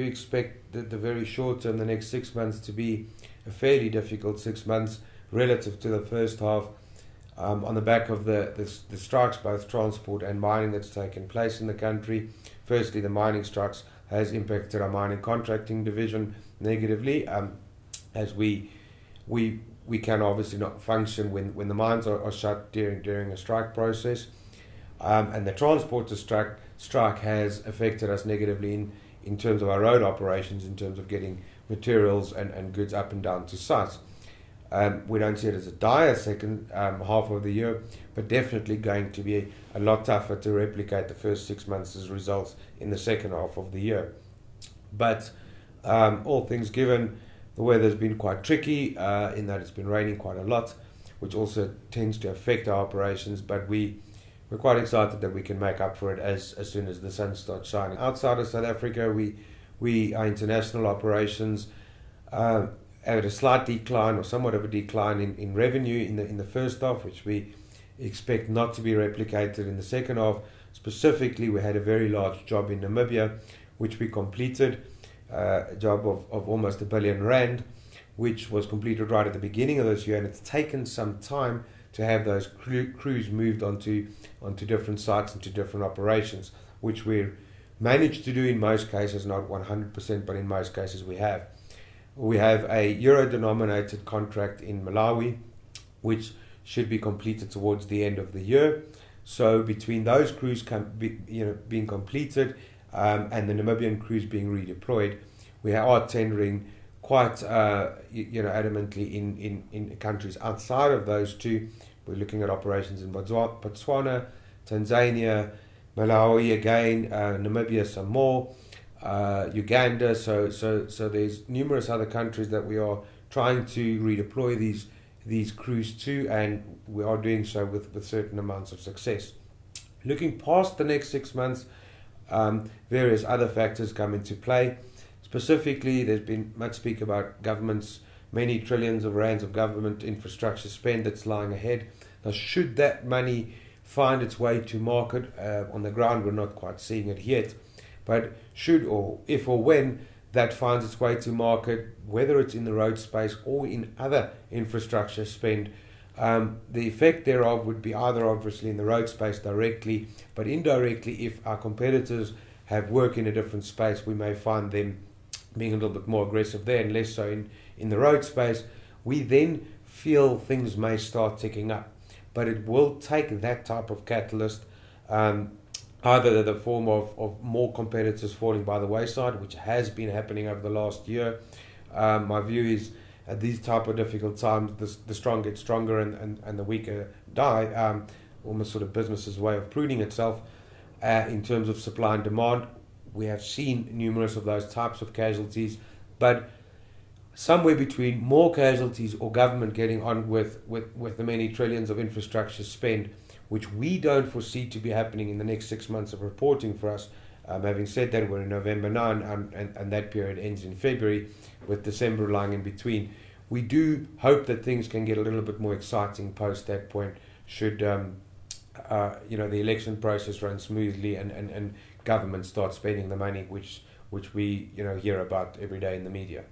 expect the very short term, the next 6 months, to be a fairly difficult 6 months relative to the first half, on the back of the strikes, both transport and mining, that's taken place in the country. Firstly, the mining strikes has impacted our mining contracting division negatively, as we can obviously not function when the mines are shut during a strike process, and the transporter strike has affected us negatively in terms of our road operations, in terms of getting materials and goods up and down to sites. We don't see it as a dire second half of the year, but definitely going to be a lot tougher to replicate the first 6 months' results in the second half of the year. But all things given, the weather's been quite tricky in that it's been raining quite a lot, which also tends to affect our operations, but we're quite excited that we can make up for it as soon as the sun starts shining. Outside of South Africa, our international operations had a slight decline, or somewhat of a decline in revenue in the first half, which we expect not to be replicated in the second half. Specifically, we had a very large job in Namibia, which we completed, a job of almost R1 billion, which was completed right at the beginning of this year, and it's taken some time to have those crews moved onto different sites and to different operations, which we managed to do in most cases, not 100%, but in most cases we have. We have a euro-denominated contract in Malawi, which should be completed towards the end of the year. So between those crews being completed and the Namibian crews being redeployed, we are tendering quite adamantly in countries outside of those two. We're looking at operations in Botswana, Tanzania, Malawi again, Namibia some more, Uganda. So there's numerous other countries that we are trying to redeploy these crews to, and we are doing so with certain amounts of success. Looking past the next 6 months, various other factors come into play. Specifically, there's been much speak about governments, many trillions of rands of government infrastructure spend that's lying ahead. Now, should that money find its way to market, on the ground we're not quite seeing it yet, but should, or if or when that finds its way to market, whether it's in the road space or in other infrastructure spend, the effect thereof would be either obviously in the road space directly, but indirectly, if our competitors have work in a different space, we may find them being a little bit more aggressive there and less so in the road space. We then feel things may start ticking up, but it will take that type of catalyst, either in the form of more competitors falling by the wayside, which has been happening over the last year. My view is at these type of difficult times, the strong get stronger and the weaker die, almost sort of business's way of pruning itself. In terms of supply and demand, we have seen numerous of those types of casualties, but somewhere between more casualties or government getting on with the many trillions of infrastructure spend, which we don't foresee to be happening in the next 6 months of reporting for us. Having said that, we're in November now, and that period ends in February, with December lying in between. We do hope that things can get a little bit more exciting post that point, should the election process run smoothly and government start spending the money which we hear about every day in the media.